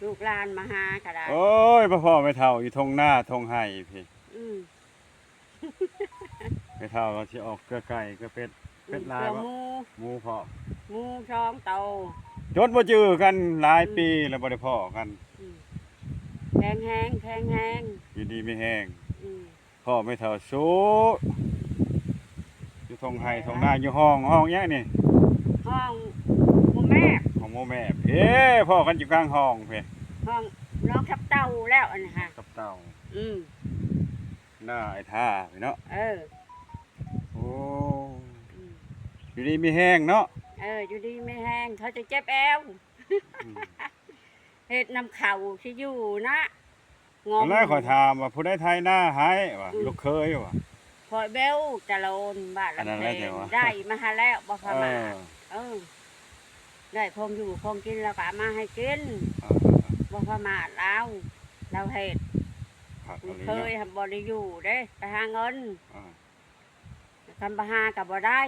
ลูกหลานมาหาก็ได้โอ้ยพ่อไม่เฒ่าอยู่ทงหน้าทงไห้พี่ อืม ไม่เฒ่าเราสิออกเกลือไก่เกลือเป็ดเป็ดลาย เกลือ บ่ หมู หมูพร้อม หมูช่องเตา จนบ่จื้อกันหลายปีแล้วบ่ได้พ้อกัน อืมแข็งแห้งแข็งแห้ง อยู่ดีไม่แห้ง อืม พ่อไม่เฒ่าสู้อยู่ทงไห้ทงหน้าอยู่ห้องยังนี่ ห้องหมูแม่ ห้องโมแม่เพ่พ่อกันอยู่กลางห้องเพ่ ห้องน้องทับเต้าแล้วอันนี้ค่ะ กับเต่า อืม หน้าไอ้ท่าพี่เนาะ เออ โอ้ อืม อยู่ดีมีแห้งเนาะ อยู่ดีไม่แห้งเขาจะเจ็บแอว อืม เฮ็ดน้ำเข่าที่อยู่นะง ตอนแรกขอยถามว่าผู้ใดไทยหน้าหายว่าลูกเคยว่า คอยเบลจะโลนบ้าน อันนั้น ลำ แห เพ ละ ง แต่ว่า ได้มาหาแล้วบ่พ เอ มา อ เออได้คงอยู่คงกินแล้วก็เอามาให้กินบ่พมาเราเฮ็ด ผัก ลู อะ ก ไร เคย เนาะ ทำบ่ได้อยู่เด้ไปหาเงิน อ่า ทำบ่หาก็บ่ได้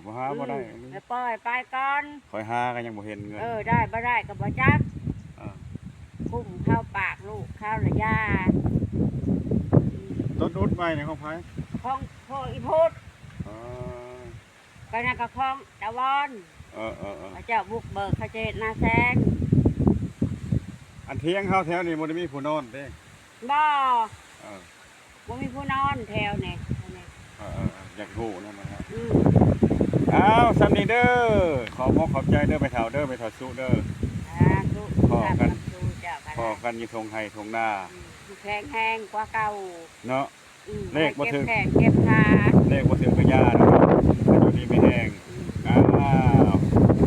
บ่หาบ่ได้ แล้วปล่อยไปก่อน คอยหาก็ยังบ่เห็นเงิน ได้บ่ได้ก็บ่จัก อ่า คุ้มข้าวปากลูกข้าวละยา ต้นอุดไว้ในของไผ ของพ่ออีพุด อ๋อ ก็นั่นก็ของตะวอน เออ พระเจ้าบุกเบิกเขาเจตนาแซง อันเที่ยงเฮาแถวนี้บ่ได้มีผู้นอนเด้ บ่ เออ บ่มีผู้นอนแถวนี่อันนี้ อยากรู้นั่นนะฮะ อืม อ้าวสำนีเด้อขอบอกขอบใจเด้อไปเฒ่าเด้อไปเฒ่าสู้เด้อ ทุก พอกัน สู้เจ้ากัน พอกันอยู่ทงไห้ทงหน้า แข็งแห้งกว่าเก่า เนาะ เลขบ่ถึง เก็บแขนเก็บขา เลขบ่ถึงกระยาเนาะมันอยู่ดีไม่แห้ง